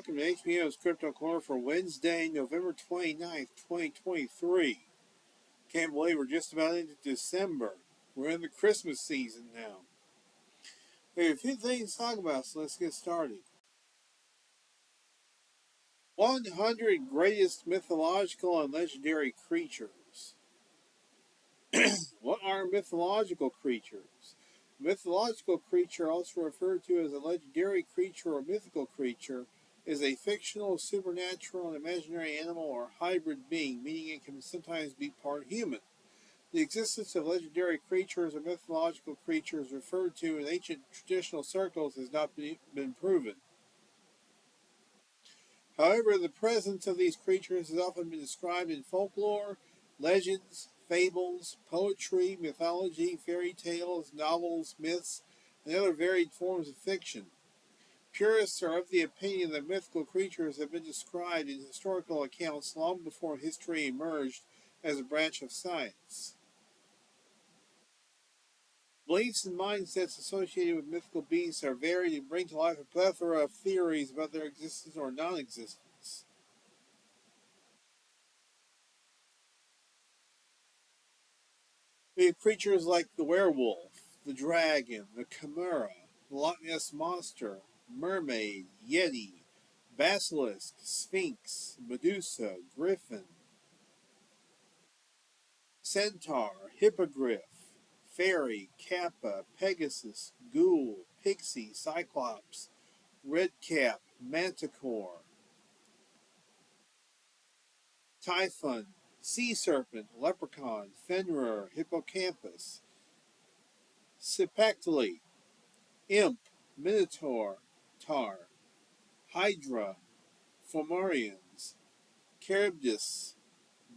welcome to HBMs Cryptid-Corner for Wednesday, November 29th, 2023. Can't believe we're just about into December. We're in the Christmas season now. We have a few things to talk about, so let's get started. 100 greatest mythological and legendary creatures. What are mythological creatures? A mythological creature, also referred to as a legendary creature or mythical creature, is a fictional, supernatural, and imaginary animal or hybrid being, meaning it can sometimes be part human. The existence of legendary creatures or mythological creatures referred to in ancient traditional circles has not been proven. However, the presence of these creatures has often been described in folklore, legends, fables, poetry, mythology, fairy tales, novels, myths, and other varied forms of fiction. Purists are of the opinion that mythical creatures have been described in historical accounts long before history emerged as a branch of science. Beliefs and mindsets associated with mythical beasts are varied and bring to life a plethora of theories about their existence or non-existence. We have creatures like the werewolf, the dragon, the chimera, the Loch Ness monster, mermaid, yeti, basilisk, sphinx, medusa, griffin, centaur, hippogriff, fairy, kappa, pegasus, ghoul, pixie, cyclops, redcap, manticore, typhon, sea serpent, leprechaun, fenrir, hippocampus, Cipactli, imp, minotaur, tar, hydra, fomorians, charybdis,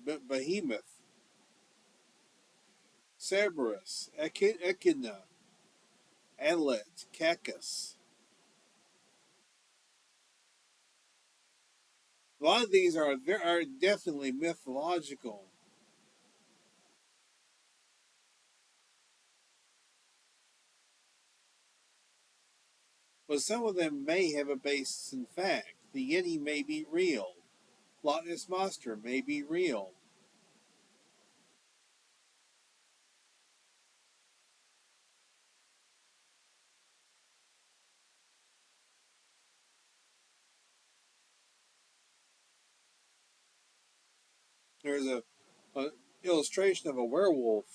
behemoth, Cerberus, echidna, adelet, cacus. A lot of these are definitely mythological. But some of them may have a basis in fact. The Yeti may be real. Loch Ness Monster may be real. There's a illustration of a werewolf.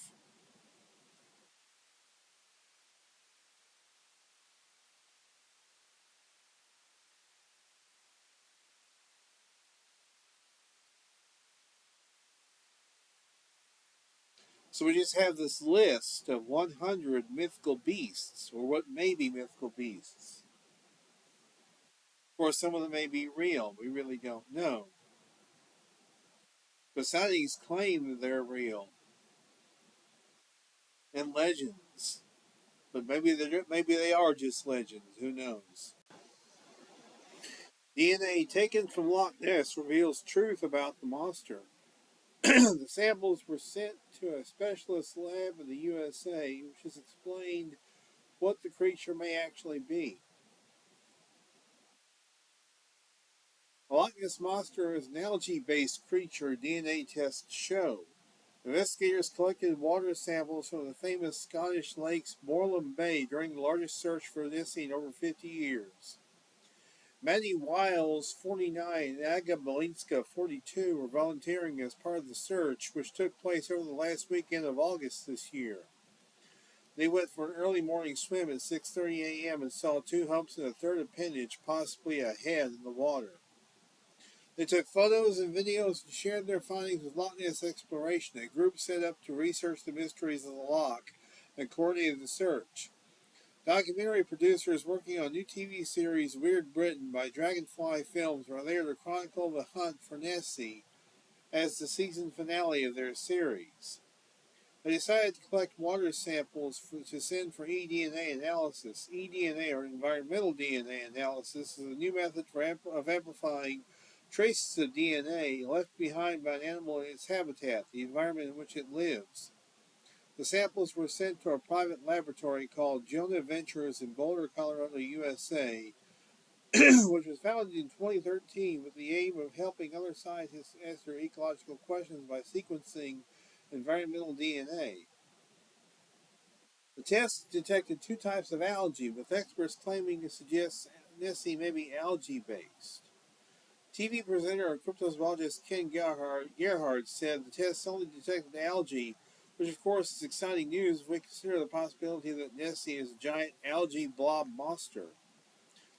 So we just have this list of 100 mythical beasts, or what may be mythical beasts. Or some of them may be real. We really don't know. But sightings claim that they're real. And legends. But maybe they are just legends. Who knows? DNA taken from Loch Ness reveals truth about the monster. The samples were sent to a specialist lab in the USA, which has explained what the creature may actually be. The Loch Ness Monster is an algae-based creature, DNA tests show. Investigators collected water samples from the famous Scottish lakes Moreland Bay during the largest search for Nessie in over 50 years. Maddie Wiles, 49, and Aga Balinska, 42, were volunteering as part of the search, which took place over the last weekend of August this year. They went for an early morning swim at 6:30 a.m. and saw two humps and a third appendage, possibly a head, in the water. They took photos and videos and shared their findings with Loch Ness Exploration, a group set up to research the mysteries of the loch and coordinated the search. Documentary producers working on new TV series Weird Britain by Dragonfly Films were there to chronicle the hunt for Nessie as the season finale of their series. They decided to collect water samples to send for eDNA analysis. eDNA, or environmental DNA analysis, is a new method of amplifying traces of DNA left behind by an animal in its habitat, the environment in which it lives. The samples were sent to a private laboratory called Jonah Ventures in Boulder, Colorado, USA, which was founded in 2013 with the aim of helping other scientists answer ecological questions by sequencing environmental DNA. The test detected two types of algae, with experts claiming to suggest Nessie may be algae-based. TV presenter and cryptozoologist Ken Gerhard said the test only detected algae, which of course is exciting news if we consider the possibility that Nessie is a giant algae blob monster.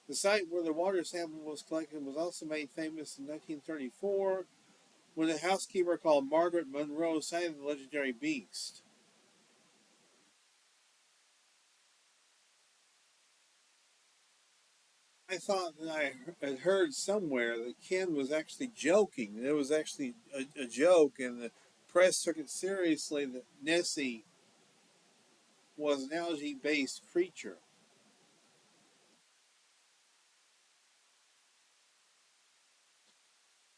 The site where the water sample was collected was also made famous in 1934 when a housekeeper called Margaret Monroe sighted the legendary beast. I thought that I had heard somewhere that Ken was actually joking. It was actually a joke, and the press took it seriously that Nessie was an algae-based creature.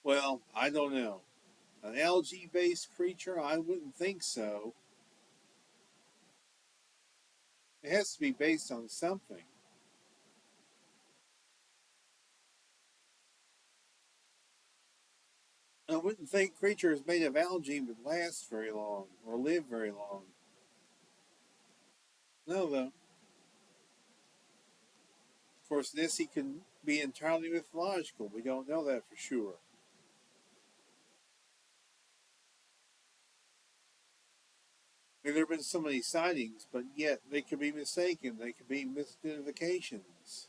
Well, I don't know. An algae-based creature? I wouldn't think so. It has to be based on something. I wouldn't think creatures made of algae would last very long or live very long. No, though. Of course, Nessie can be entirely mythological. We don't know that for sure. I mean, there have been so many sightings, but yet they could be mistaken. They could be misidentifications.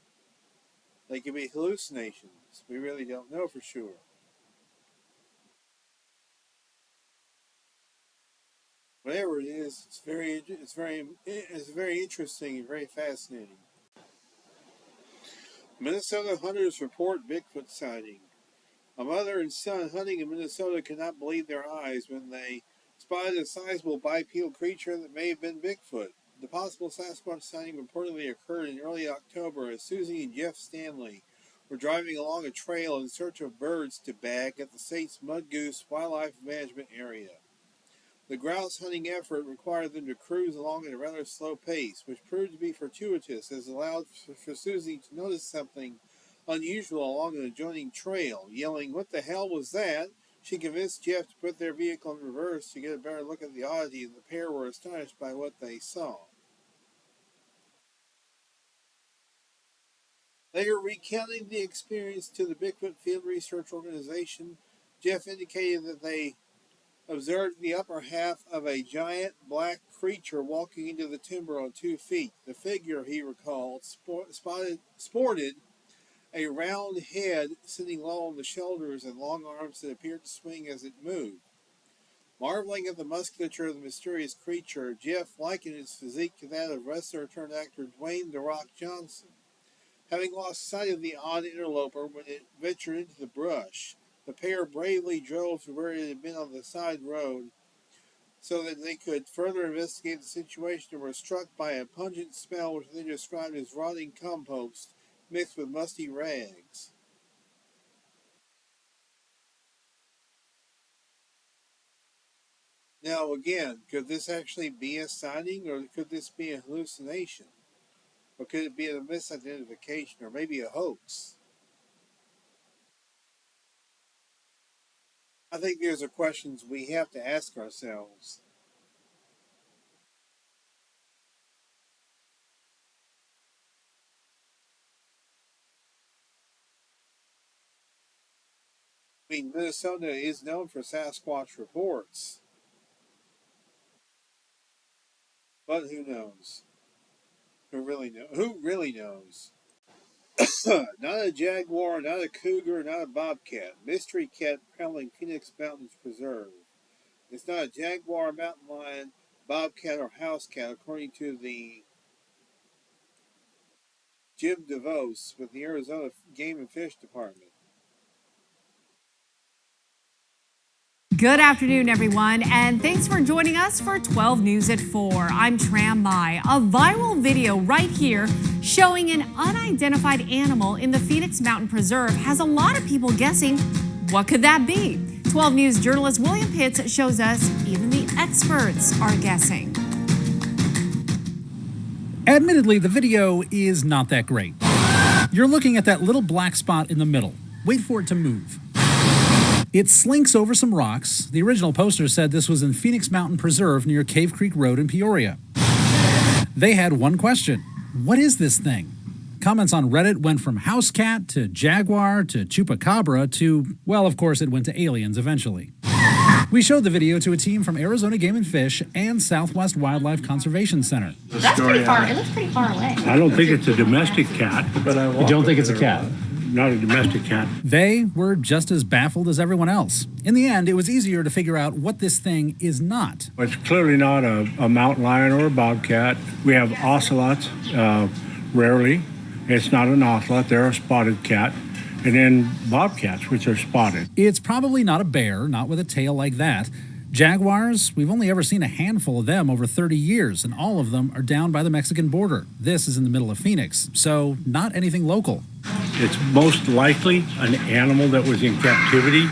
They could be hallucinations. We really don't know for sure. Whatever it is, it's very interesting and very fascinating. Minnesota hunters report Bigfoot sighting. A mother and son hunting in Minnesota could not believe their eyes when they spotted a sizable bipedal creature that may have been Bigfoot. The possible Sasquatch sighting reportedly occurred in early October as Susie and Jeff Stanley were driving along a trail in search of birds to bag at the state's Mud Goose Wildlife Management Area. The grouse hunting effort required them to cruise along at a rather slow pace, which proved to be fortuitous as it allowed for Susie to notice something unusual along an adjoining trail. Yelling, "What the hell was that?" she convinced Jeff to put their vehicle in reverse to get a better look at the oddity, and the pair were astonished by what they saw. Later recounting the experience to the Bigfoot Field Research Organization, Jeff indicated that they observed the upper half of a giant black creature walking into the timber on 2 feet. The figure, he recalled, sported a round head sitting low on the shoulders and long arms that appeared to swing as it moved. Marveling at the musculature of the mysterious creature, Jeff likened its physique to that of wrestler-turned-actor Dwayne "The Rock" Johnson. Having lost sight of the odd interloper when it ventured into the brush, the pair bravely drove to where it had been on the side road so that they could further investigate the situation and were struck by a pungent smell which they described as rotting compost mixed with musty rags. Now, again, could this actually be a sighting, or could this be a hallucination? Or could it be a misidentification, or maybe a hoax? I think these are questions we have to ask ourselves. I mean, Minnesota is known for Sasquatch reports, but who knows? Who really knows? Who really knows? Not a jaguar, not a cougar, not a bobcat. Mystery cat prowling Phoenix Mountains Preserve. It's not a jaguar, mountain lion, bobcat, or house cat, according to the Jim DeVos with the Arizona Game and Fish Department. Good afternoon, everyone, and thanks for joining us for 12 News at 4. I'm Tram Mai. A viral video right here showing an unidentified animal in the Phoenix Mountain Preserve has a lot of people guessing, what could that be? 12 News journalist William Pitts shows us even the experts are guessing. Admittedly, the video is not that great. You're looking at that little black spot in the middle. Wait for it to move. It slinks over some rocks. The original poster said this was in Phoenix Mountain Preserve near Cave Creek Road in Peoria. They had one question. What is this thing? Comments on Reddit went from house cat to jaguar to chupacabra to, well, of course, it went to aliens eventually. We showed the video to a team from Arizona Game and Fish and Southwest Wildlife Conservation Center. That's pretty far. It looks pretty far away. I don't think it's a domestic cat, but I You don't think it's a cat? Not a domestic cat. They were just as baffled as everyone else. In the end, it was easier to figure out what this thing is not. It's clearly not a mountain lion or a bobcat. We have ocelots, rarely. It's not an ocelot, they're a spotted cat. And then bobcats, which are spotted. It's probably not a bear, not with a tail like that. Jaguars, we've only ever seen a handful of them over 30 years, and all of them are down by the Mexican border. This is in the middle of Phoenix, so not anything local. It's most likely an animal that was in captivity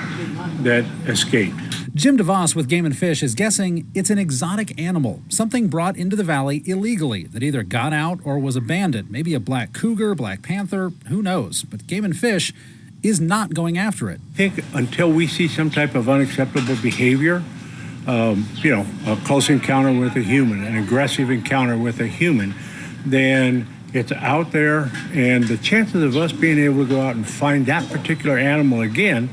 that escaped. Jim DeVos with Game and Fish is guessing it's an exotic animal, something brought into the valley illegally that either got out or was abandoned. Maybe a black cougar, black panther, who knows? But Game and Fish is not going after it. I think until we see some type of unacceptable behavior, a close encounter with a human, an aggressive encounter with a human, then it's out there, and the chances of us being able to go out and find that particular animal again,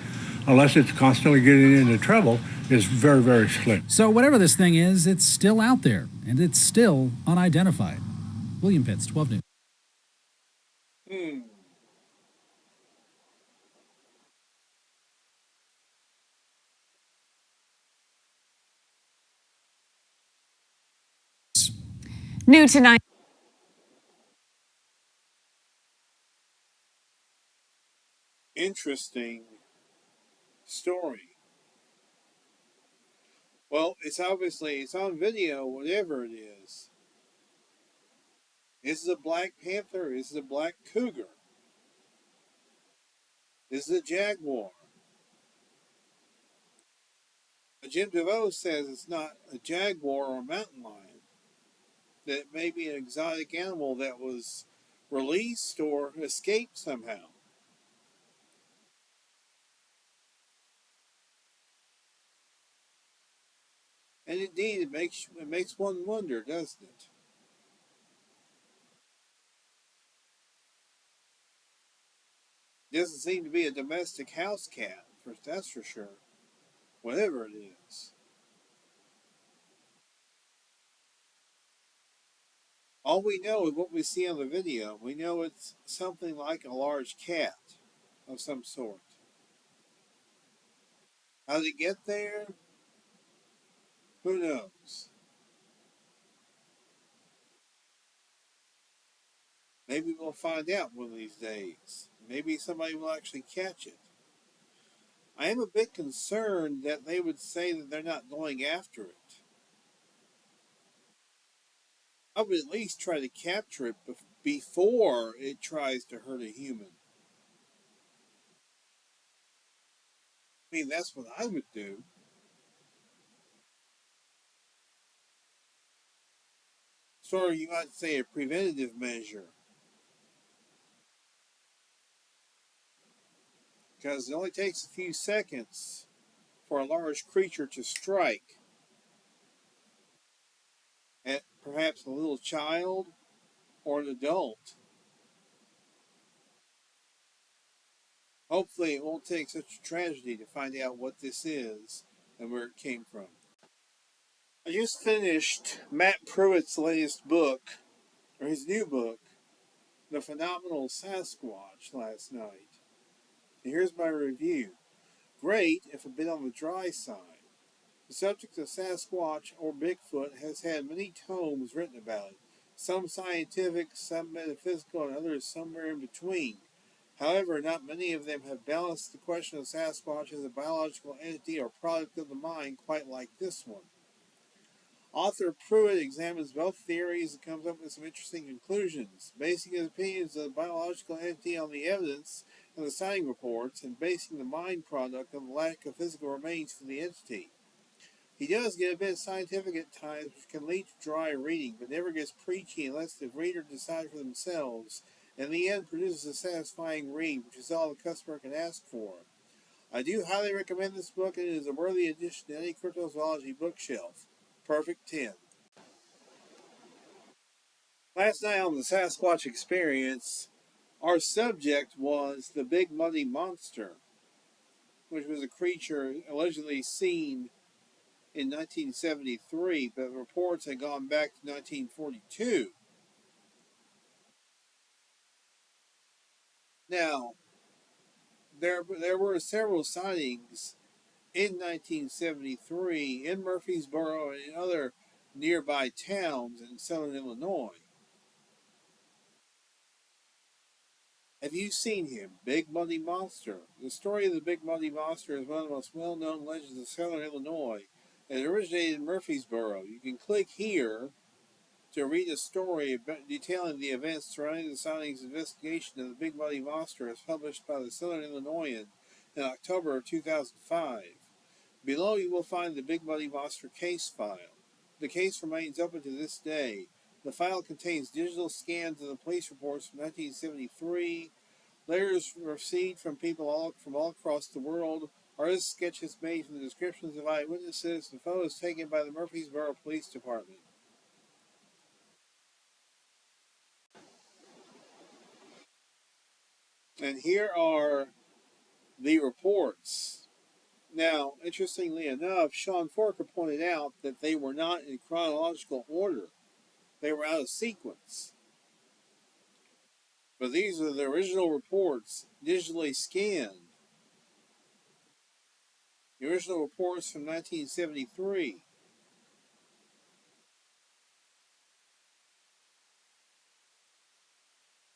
unless it's constantly getting into trouble, is very, very slim. So whatever this thing is, it's still out there, and it's still unidentified. William Pitts, 12 News. New tonight. Interesting story. Well, it's on video, whatever it is. Is it a black panther? Is it a black cougar? Is it a jaguar? Jim DeVos says it's not a jaguar or a mountain lion. That it may be an exotic animal that was released or escaped somehow. And indeed, it makes one wonder, doesn't it? It doesn't seem to be a domestic house cat, that's for sure. Whatever it is. All we know is what we see on the video. We know it's something like a large cat of some sort. How did it get there? Who knows? Maybe we'll find out one of these days. Maybe somebody will actually catch it. I am a bit concerned that they would say that they're not going after it. I would at least try to capture it before it tries to hurt a human. I mean, that's what I would do. Sort of, you might say, a preventative measure. Because it only takes a few seconds for a large creature to strike at perhaps a little child or an adult. Hopefully it won't take such a tragedy to find out what this is and where it came from. I just finished Matt Pruitt's latest book, or his new book, The Phenomenal Sasquatch, last night. And here's my review. Great, if a bit on the dry side. The subject of Sasquatch or Bigfoot has had many tomes written about it, some scientific, some metaphysical, and others somewhere in between. However, not many of them have balanced the question of Sasquatch as a biological entity or product of the mind quite like this one. Author Pruitt examines both theories and comes up with some interesting conclusions, basing his opinions of the biological entity on the evidence and the sighting reports, and basing the mind product on the lack of physical remains for the entity. He does get a bit scientific at times, which can lead to dry reading, but never gets preachy unless the reader decides for themselves In the end, produces a satisfying read, which is all the customer can ask for. I do highly recommend this book, and it is a worthy addition to any cryptozoology bookshelf. Perfect 10. Last night on the Sasquatch Experience, our subject was the Big Muddy Monster, which was a creature allegedly seen in 1973, but reports had gone back to 1942. Now, there were several sightings in 1973 in Murfreesboro and in other nearby towns in southern Illinois. Have you seen him, Big Muddy Monster? The story of the Big Muddy Monster is one of the most well-known legends of southern Illinois. It originated in Murfreesboro. You can click here to read a story detailing the events surrounding the sightings and investigation of the Big Muddy Monster as published by the Southern Illinoisan in October of 2005. Below you will find the Big Muddy Monster case file. The case remains open to this day. The file contains digital scans of the police reports from 1973, letters received from people from all across the world, artist sketches made from the descriptions of eyewitnesses, and photos taken by the Murfreesboro Police Department. And here are the reports. Now, interestingly enough, Sean Forker pointed out that they were not in chronological order. They were out of sequence. But these are the original reports, digitally scanned. The original reports from 1973.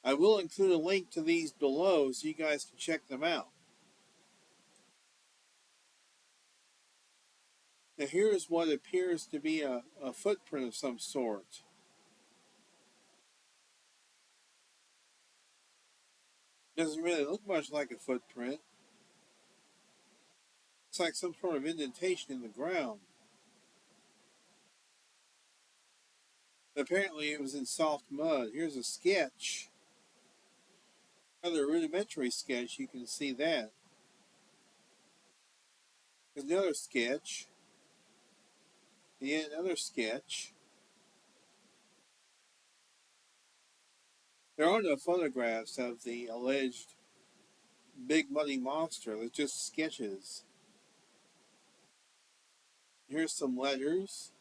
I will include a link to these below so you guys can check them out. Now here's what appears to be a footprint of some sort. Doesn't really look much like a footprint. It's like some sort of indentation in the ground. Apparently it was in soft mud. Here's a sketch. Another rudimentary sketch, you can see that. There's another sketch. And yet another sketch. There are no photographs of the alleged Big Muddy Monster. They're just sketches. Here's some letters.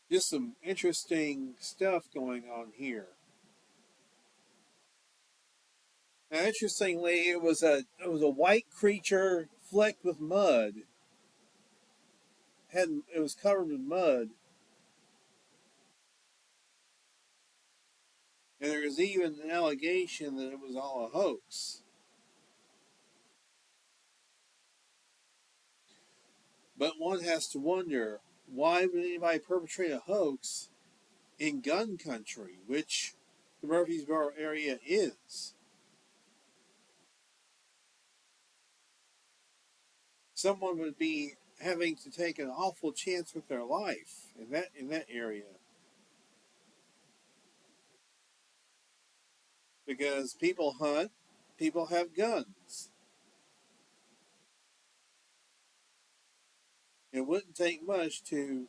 Just some interesting stuff going on here. Now, interestingly, it was a white creature flecked with mud. It was covered with mud, and there was even an allegation that it was all a hoax. But one has to wonder, why would anybody perpetrate a hoax in gun country, which the Murfreesboro area is? Someone would be having to take an awful chance with their life in that area. Because people hunt, people have guns. It wouldn't take much to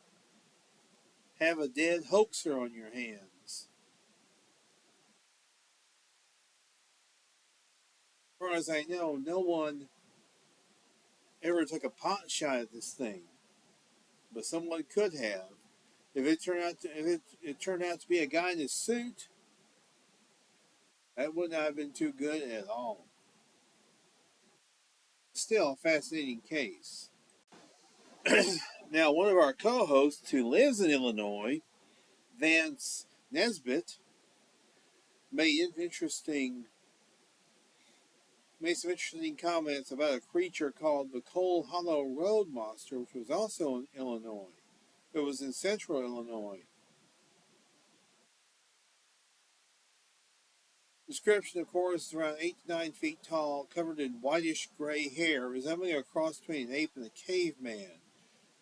have a dead hoaxer on your hands. As far as I know, no one ever took a pot shot at this thing, but someone could have. If it turned out to be a guy in a suit, that would not have been too good at all. Still a fascinating case. Now, one of our co-hosts who lives in Illinois, Vance Nesbitt, made some interesting comments about a creature called the Coal Hollow Road Monster, which was also in Illinois. It was in central Illinois. Description, of course, is around 8 to 9 feet tall, covered in whitish gray hair, resembling a cross between an ape and a caveman.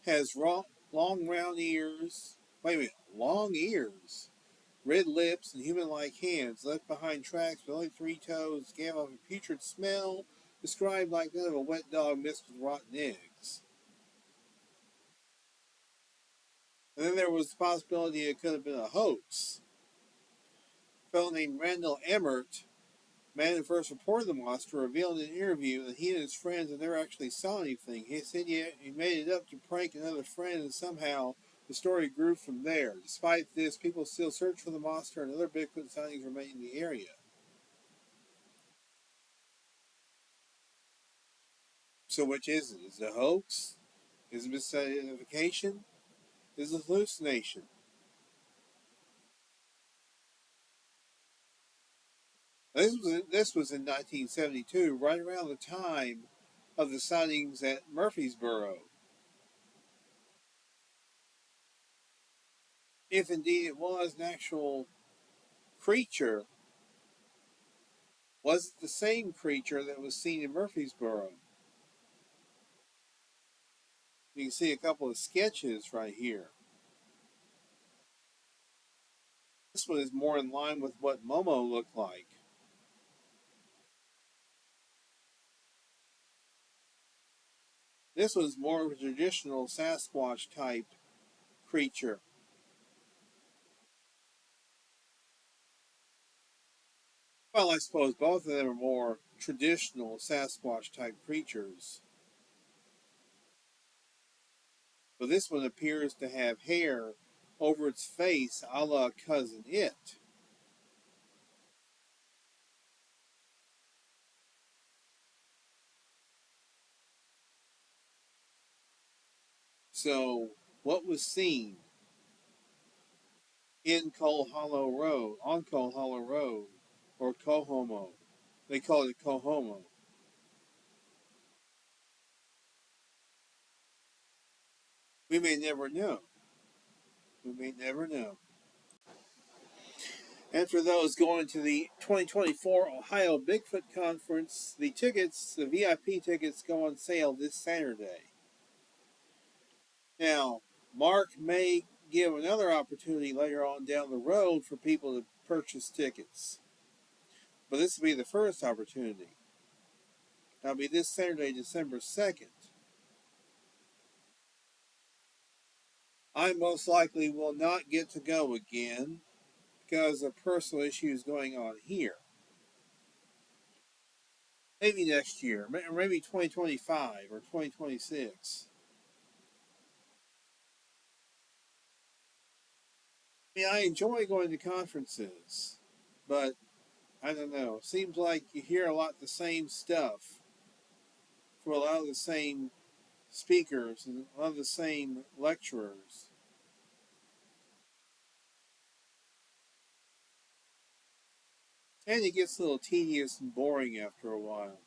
Has long round ears. Wait a minute, long ears. Red lips and human-like hands, left behind tracks with only 3 toes, gave off a putrid smell, described like that of a wet dog mixed with rotten eggs. And then there was the possibility it could have been a hoax. A fellow named Randall Emmert, man who first reported the monster, revealed in an interview that he and his friends had never actually saw anything. He said he made it up to prank another friend, and somehow the story grew from there. Despite this, people still search for the monster, and other Bigfoot sightings remain in the area. So which is it? Is it a hoax? Is it misidentification? Is it hallucination? This was in 1972, right around the time of the sightings at Murfreesboro. If indeed it was an actual creature, was it the same creature that was seen in Murfreesboro? You can see a couple of sketches right here. This one is more in line with what Momo looked like. This was more of a traditional Sasquatch type creature. Well, I suppose both of them are more traditional Sasquatch type creatures. But this one appears to have hair over its face, a la Cousin It. So, what was seen in Coal Hollow Road, on Coal Hollow Road, or Cohomo? They call it Cohomo. We may never know. We may never know. And for those going to the 2024 Ohio Bigfoot Conference, the VIP tickets, go on sale this Saturday. Now, Mark may give another opportunity later on down the road for people to purchase tickets. But this will be the first opportunity. That'll be this Saturday, December 2nd. I most likely will not get to go again because of personal issues going on here. Maybe next year, maybe 2025 or 2026. I mean, I enjoy going to conferences, but I don't know. It seems like you hear a lot of the same stuff from a lot of the same speakers and a lot of the same lecturers. And it gets a little tedious and boring after a while.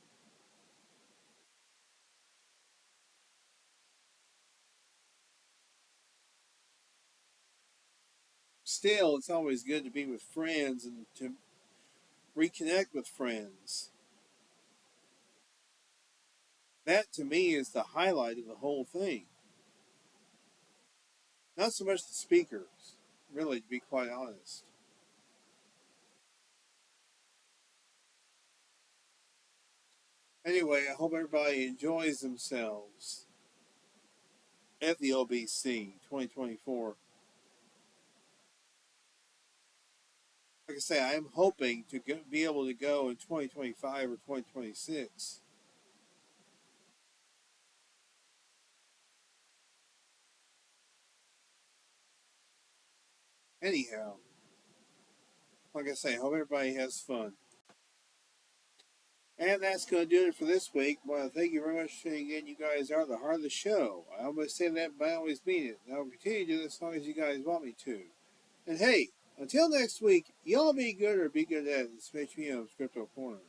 Still, it's always good to be with friends and to reconnect with friends. That, to me, is the highlight of the whole thing. Not so much the speakers, really, to be quite honest. Anyway, I hope everybody enjoys themselves at the OBC 2024. Like I say, I am hoping to be able to go in 2025 or 2026. Anyhow, like I say, I hope everybody has fun. And that's going to do it for this week. Well, thank you very much for tuning in. You guys are the heart of the show. I always say that, but I always mean it. And I'll continue to do this as long as you guys want me to. And hey, until next week, y'all be good or be good at it. It's HBM's Crypto Corner.